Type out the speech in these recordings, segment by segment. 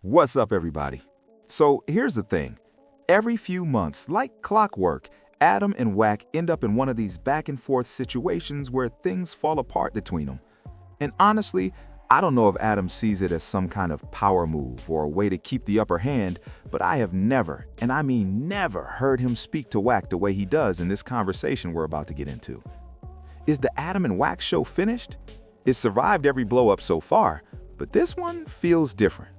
What's up, everybody? So here's the thing. Every few months, like clockwork, Adam and Wack end up in one of these back and forth situations where things fall apart between them. And honestly, I don't know if Adam sees it as some kind of power move or a way to keep the upper hand, but I have never, and I mean never, heard him speak to Wack the way he does in this conversation we're about to get into. Is the Adam and Wack show finished? It survived every blow up so far, but this one feels different.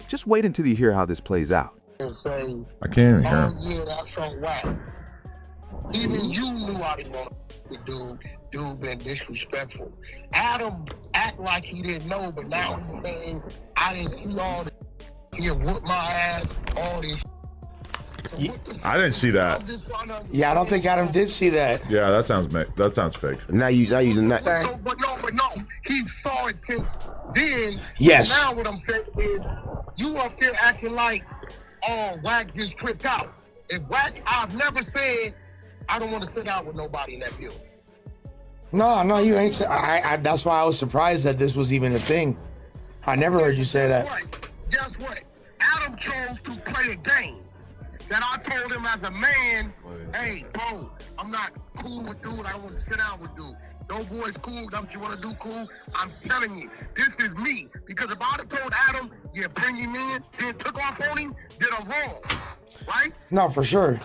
Just wait until you hear how this plays out. I can't even hear him. Yeah, that's so whack. Even you knew I didn't want to dude been disrespectful. Adam act like he didn't know, but now he's saying I didn't see all this. He whooped my ass, all this. I didn't see that. Yeah, I don't think Adam did see that. Yeah, that sounds fake. Now you do not. But no, he saw it since then. Yes. Now what I'm saying is, you up there acting like, oh, Wack just tripped out. If Wack, I've never said I don't want to sit out with nobody in that building. No, you ain't. That's why I was surprised that this was even a thing. I never heard you say that. Guess what? Adam chose to play a game that I told him as a man, hey, bro, I'm not cool with dude. I don't want to sit down with dude. No boy's cool. That's what you want to do, cool. I'm telling you, this is me. Because if I'd have told Adam, yeah, bring him in, then took off on him, then I'm wrong. Right? No, for sure.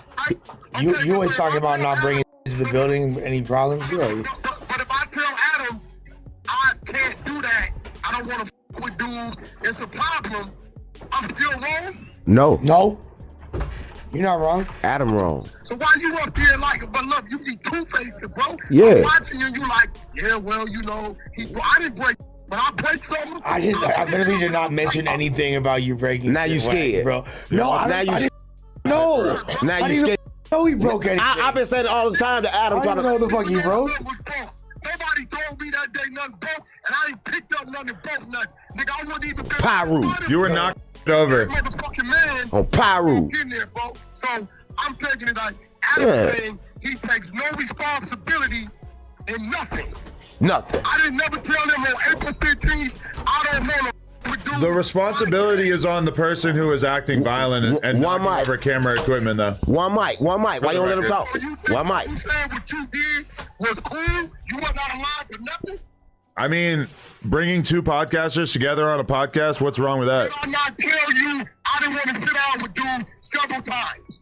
You always talking about not bringing to the building any problems. Yeah. But if I tell Adam, I can't do that, I don't want to with dude, it's a problem, I'm still wrong? No. You're not wrong. Adam wrong. So why you up here like, but look, you be two-faced, bro. Yeah. I'm watching you and you like, yeah, well, you know, I didn't break, but I break something. I literally did not mention anything about you breaking. Now you scared, bro. No, now you. I didn't know. Now you scared. No, he broke anything. I've been saying it all the time to Adam. I don't know the fuck he broke. Nobody told me that day nothing broke, and I ain't picked up nothing broke nothing. Nigga, I wouldn't even be Pyro. You were knocked over. Motherfucking man. On Pyro. In there, folks. So I'm taking it like Adam saying he takes no responsibility in nothing. Nothing. I didn't never tell them on April 15th, I don't know. The responsibility is on the person who is acting violent and knocking over camera equipment, though. One mic. Why you don't let him talk? One mic. You said what you did was cool. You were not allowed to nothing. I mean, bringing two podcasters together on a podcast, what's wrong with that? Did I not tell you I didn't want to sit down with dude several times?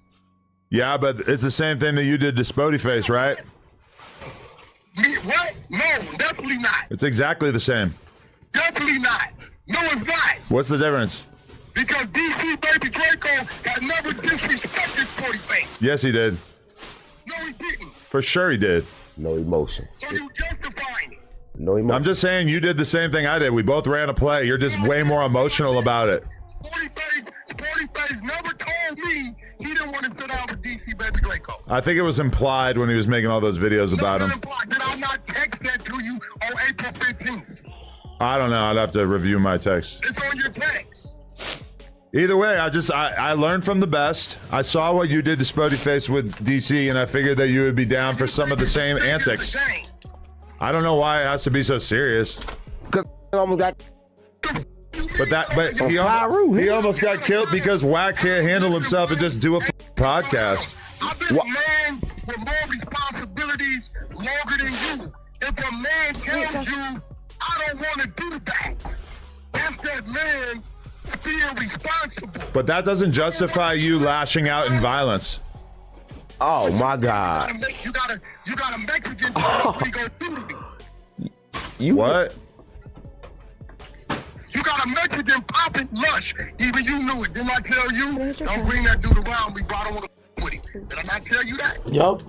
Yeah, but it's the same thing that you did to Spody Face, right? Me, what? No, definitely not. It's exactly the same. Definitely not. No, it's not. What's the difference? Because DC Baby Draco has never disrespected Spody Face. Yes, he did. No, he didn't. For sure he did. No emotion. So you justifying it. No emotion. I'm just saying you did the same thing I did. We both ran a play. You're just way more emotional about it. Spody Face never told me he didn't want to sit down with DC Baby Draco. I think it was implied when he was making all those videos about him. Did I not text that to you on April 15th? I don't know. I'd have to review my text. It's on your text. Either way, I learned from the best. I saw what you did to Spody Face with DC, and I figured that you would be down for some of the same antics. I don't know why it has to be so serious. Because almost got. But he almost got killed because Wack can't handle himself and just do a podcast. I've been a man with more responsibilities longer than you. If a man tells you, I don't want to do that, that's that man being responsible. But that doesn't justify you lashing out in violence. Oh my God! You got a Mexican what he gonna do to me? You what? You got a Mexican popping lush. Even you knew it. Didn't I tell you? Don't bring that dude around me, bro. I don't want to with him. Did I not tell you that? Yup.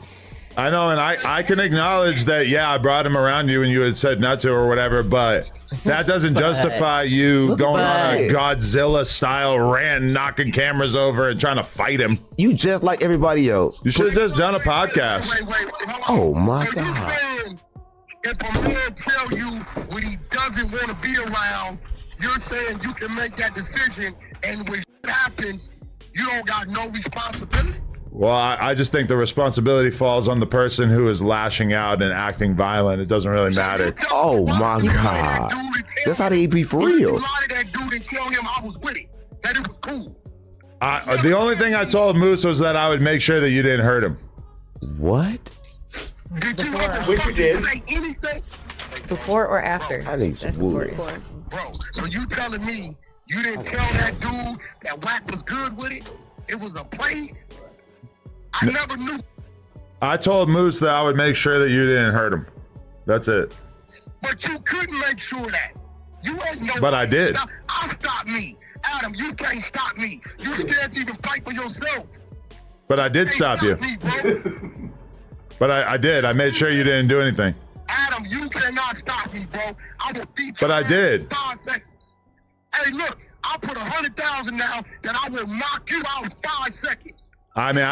I know, and I can acknowledge that, yeah, I brought him around you and you had said not to or whatever, but that doesn't justify you going on a Godzilla-style rant, knocking cameras over and trying to fight him. You just like everybody else. You should have just done a podcast. Wait, Oh my so God. You saying if a man tell you when he doesn't want to be around, you're saying you can make that decision, and when shit happens, you don't got no responsibility? Well, I just think the responsibility falls on the person who is lashing out and acting violent. It doesn't really matter. Oh my God. That's how they be for real. You lied to that dude and tell him I was with him. That it cool. The only thing I told Moose was that I would make sure that you didn't hurt him. What? Did you ever Which you did. say anything? Before or after? I need some That's wood. before. Bro, so you telling me you didn't tell that dude that Wack was good with it? It was a play? I never knew. I told Moose that I would make sure that you didn't hurt him. That's it. But you couldn't make sure that. You ain't no. But I did. I'll stop me. Adam, you can't stop me. You scared to even fight for yourself. But I did Can't stop you. Me, bro. But I did. I made sure you didn't do anything. Adam, you cannot stop me, bro. I will beat you. But I did. in 5 seconds. Hey, look, I'll put 100,000 now that I will knock you out in 5 seconds. I mean,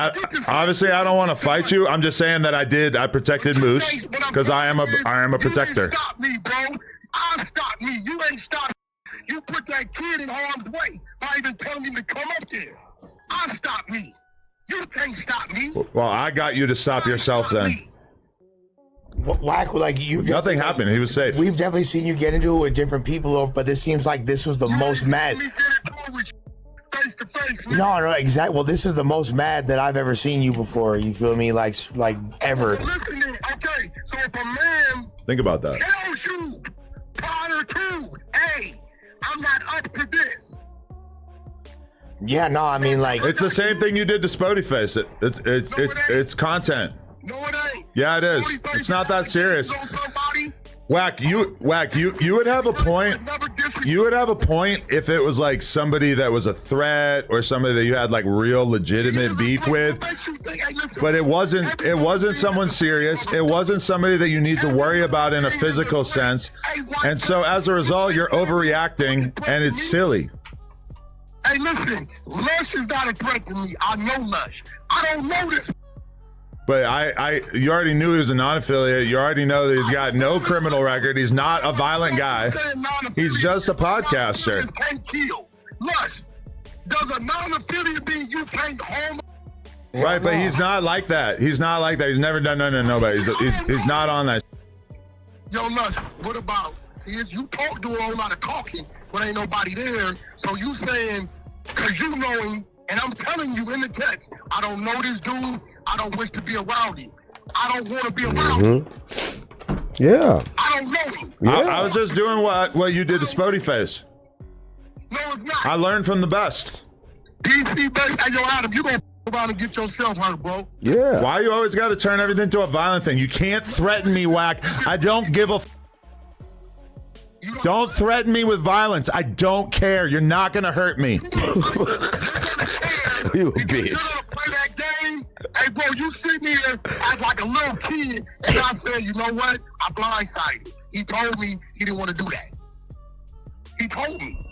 obviously I don't want to fight you. I'm just saying that I did. I protected Moose because I am a protector. You didn't stop me, bro. I'll stop me. You ain't stop me. You put that kid in harm's way by even telling him to come up there. I'll stop me. You can't stop me. Well, I got you to stop yourself then. Wack, like you. Nothing happened. He was safe. We've definitely seen you get into it with different people, but this seems like this was the most mad. Face to face. No, exactly. Well, this is the most mad that I've ever seen you before. You feel me? Like ever. Listen then, okay, so if a man Think about that. tells you prior to, hey, I'm not up to this. Yeah, no, I mean, like, It's the same thing you did to Spody Face. It's content. No, it ain't. Yeah, it is. It's not that serious. Wack, you would have a point. You would have a point if it was like somebody that was a threat or somebody that you had like real legitimate beef with. But it wasn't someone serious. It wasn't somebody that you need to worry about in a physical sense. And so as a result, you're overreacting and it's silly. Hey, listen, Lush is not a threat to me. I know Lush. I don't know this. But you already knew he was a non-affiliate. You already know that he's got no criminal record. He's not a violent guy. He's just a podcaster. Can't kill. Lush, does a non-affiliate mean you can't harm? Right, but he's not like that. He's not like that. He's never done nothing to nobody. He's not on that. Yo, Lush, what about, you talk do a whole lot of talking when ain't nobody there, so you saying, because you know him, and I'm telling you in the text, I don't know this dude, I don't wish to be around him. I don't want to be around him. Yeah. I don't know him. Yeah. I was just doing what you did to Spody Face. No, it's not. I learned from the best. DC, baby, hey, yo, Adam, you gonna around and get yourself hurt, bro. Yeah. Why you always got to turn everything to a violent thing? You can't threaten me, Wack. I don't give a Don't threaten me with violence. I don't care. You're not going to hurt me. You a bitch. You play that game, hey, bro, you sitting here as like a little kid, and I said, you know what? I blindsided. He told me he didn't want to do that. He told me.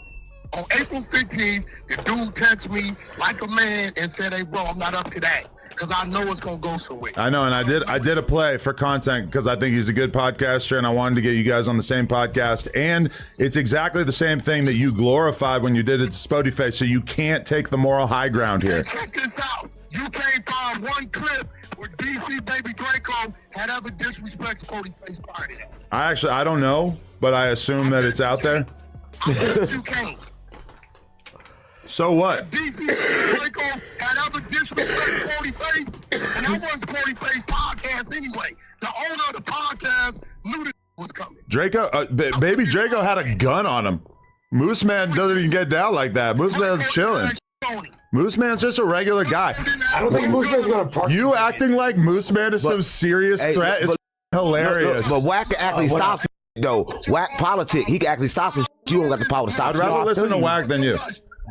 On April 15th, the dude texted me like a man and said, hey, bro, I'm not up to that. Because I know it's going to go somewhere. I know, and I did a play for content because I think he's a good podcaster, and I wanted to get you guys on the same podcast. And it's exactly the same thing that you glorified when you did it to Spody Face, so you can't take the moral high ground here. Check this out. You can't find one clip where DC Baby Draco had ever disrespected Spody Face prior to that. I don't know, but I assume that it's out there. I bet you can't. So what? DC Draco had ever disrespected Spody Face, and that wasn't Spody Face podcast anyway. The owner of the podcast knew this was coming. Draco, baby Draco had a gun on him. Mooseman doesn't even get down like that. Mooseman's chilling. Mooseman's just a regular guy. I don't think Mooseman's gonna park. You acting like Mooseman is some serious threat is hilarious. But Wack can actually stop though. Wack politic, he can actually stop him. You don't got the power to stop I'd rather listen to Wack than you.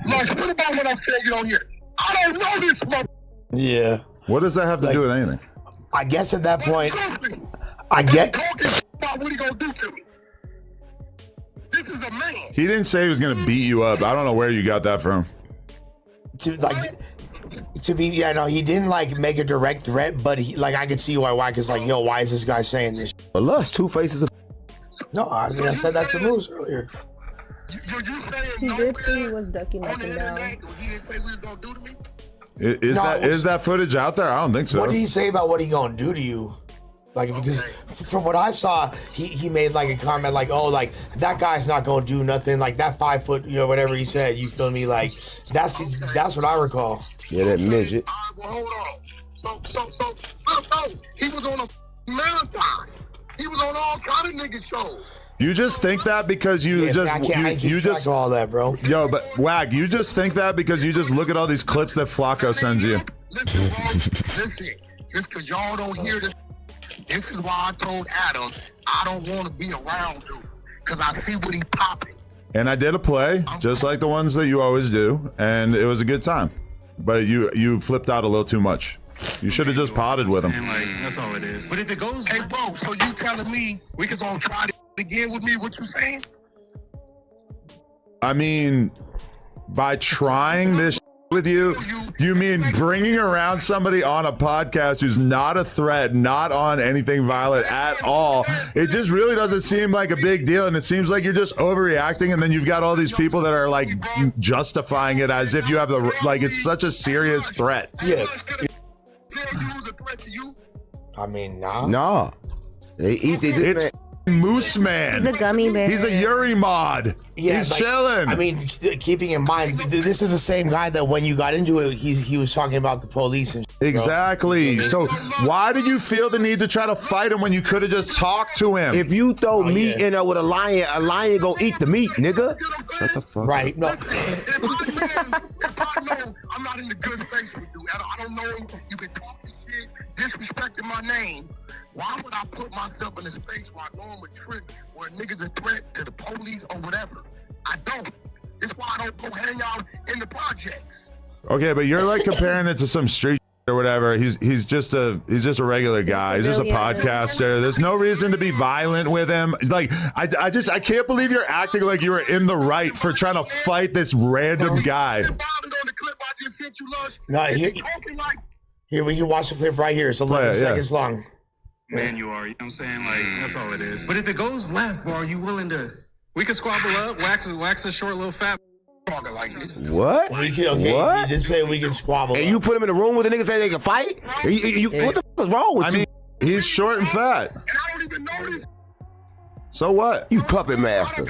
Lush, what about what I'm saying you don't hear? I don't know this mother. Yeah. What does that have to do with anything? I guess at that point, I get. Talking about what he gonna do to me. This is a man. He didn't say he was gonna beat you up. I don't know where you got that from. To be, yeah, no, he didn't like make a direct threat, but he, like, I could see why Wack is like, yo, why is this guy saying this? But Lust, Two Faces. No, I mean, I said that to Moose earlier. He did say he was ducking up and down. He didn't say what he was gonna do to me. Is that footage out there? I don't think so. What did he say about what he gonna do to you? Like, because from what I saw, he made like a comment like, oh, like that guy's not gonna do nothing, like that 5 foot, you know, whatever he said, you feel me? Like that's what I recall. Yeah, that midget. Well, hold on. So, he was on a marathon. He was on all kind of nigga shows. You just think that because you Yes, just I can't keep you track just of all that, bro. yo, but Wack, you just think that because you just look at all these clips that Flacco sends you. Listen, bro. Listen. Just because y'all don't hear this. This is why I told Adam I don't want to be around you, because I see what he popping. And I did a play, just like the ones that you always do, and it was a good time. But you flipped out a little too much. You should have just potted with him. Like, that's all it is. But if it goes, Hey, bro, so you telling me we can all try it again with me? What you saying? I mean, by trying this with you, you mean bringing around somebody on a podcast who's not a threat, not on anything violent at all. It just really doesn't seem like a big deal, and it seems like you're just overreacting, and then you've got all these people that are like justifying it as if you have the, like, it's such a serious threat. Yeah. Tell you who's a threat to you? I mean, nah. Nah. It's Mooseman. He's a gummy bear. He's a Yuri mod. Yeah, He's like, chilling. I mean, keeping in mind, this is the same guy that when you got into it, he was talking about the police and shit, bro. Exactly. So why did you feel the need to try to fight him when you could have just talked to him? If you throw meat yeah. in there with a lion gonna eat the meat, nigga. Shut the fuck Right? No. If I know I'm not in the good face with you, I don't know him, you been talking shit, disrespecting my name, why would I put myself in a space where I know I'm a trick or a nigga's a threat to the police or whatever? I don't. That's why I don't go hang out in the projects. Okay, but you're like comparing it to some street or whatever. He's just a regular guy. He's just a podcaster. There's no reason to be violent with him. Like I can't believe you're acting like you were in the right for trying to fight this random guy. No, here we can watch the clip right here. It's 11 seconds long. man, you are. You know what I'm saying? Like, that's all it is. But if it goes left, bro, are you willing to? We can squabble up. Wax a short little fat. Like this. What? Okay, What? you just say we can squabble. And up. you put him in a room with a nigga say they can fight? What the fuck is wrong with I you? mean, he's short and fat. And I don't even know this. So what? You puppet master.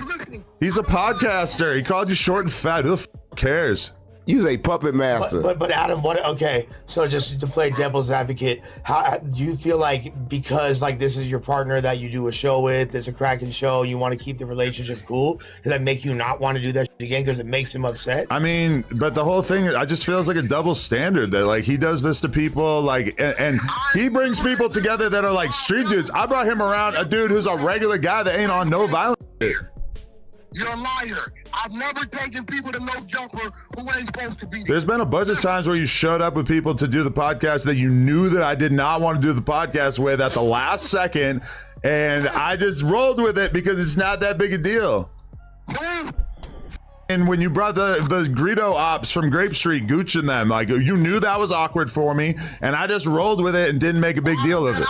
He's a podcaster. He called you short and fat. Who the cares? You a puppet master. But Adam, what? Okay, so just to play devil's advocate, how do you feel like because like this is your partner that you do a show with, it's a cracking show, you want to keep the relationship cool? Does that make you not want to do that shit again because it makes him upset? I mean, but the whole thing, I just feels like a double standard that like he does this to people, like, and he brings people together that are like street dudes. I brought him around a dude who's a regular guy that ain't on no violence. You're a liar. I've never taken people to no jumper who ain't supposed to be there. There's been a bunch of times where you showed up with people to do the podcast that you knew that I did not want to do the podcast with at the last second, and I just rolled with it because it's not that big a deal. And when you brought the Greedo ops from Grape Street, Gooch and them, like you knew that was awkward for me, and I just rolled with it and didn't make a big deal of it.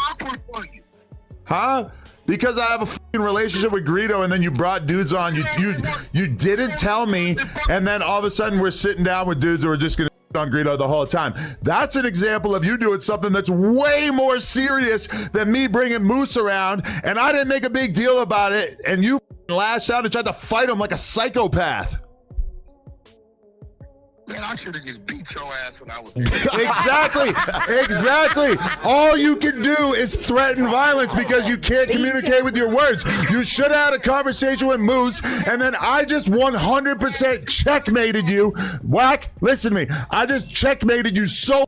Huh? Because I have a fucking relationship with Greedo, and then you brought dudes on. You didn't tell me, and then all of a sudden we're sitting down with dudes who are just gonna on Greedo the whole time. That's an example of you doing something that's way more serious than me bringing Moose around, and I didn't make a big deal about it, and you lashed out and tried to fight him like a psychopath. Man, I should have just beat your ass when I was Exactly. All you can do is threaten violence because you can't communicate with your words. You should have had a conversation with Moose, and then I just 100% checkmated you. Wack, listen to me. I just checkmated you so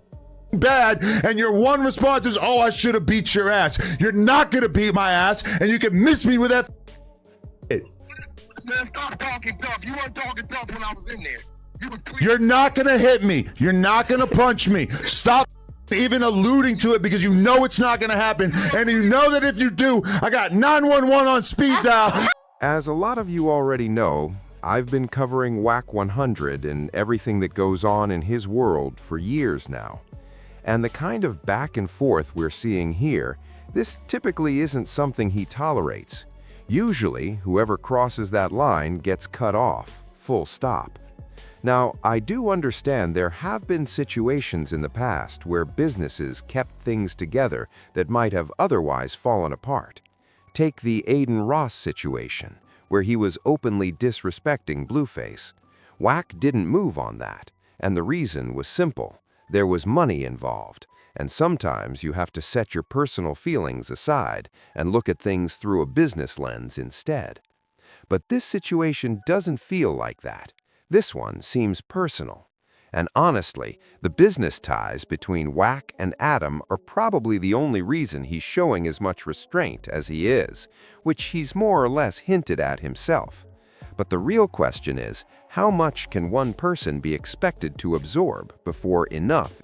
bad, and your one response is, oh, I should have beat your ass. You're not gonna beat my ass, and you can miss me with that. Man, stop talking tough. You weren't talking tough when I was in there. You're not gonna hit me. You're not gonna punch me. Stop even alluding to it because you know it's not gonna happen, and you know that if you do, I got 911 on speed dial. As a lot of you already know, I've been covering Wack 100 and everything that goes on in his world for years now. And the kind of back and forth we're seeing here, this typically isn't something he tolerates. Usually, whoever crosses that line gets cut off, full stop. Now, I do understand there have been situations in the past where businesses kept things together that might have otherwise fallen apart. Take the Aiden Ross situation, where he was openly disrespecting Blueface. Wack didn't move on that, and the reason was simple. There was money involved, and sometimes you have to set your personal feelings aside and look at things through a business lens instead. But this situation doesn't feel like that. This one seems personal. And honestly, the business ties between Wack and Adam are probably the only reason he's showing as much restraint as he is, which he's more or less hinted at himself. But the real question is, how much can one person be expected to absorb before enough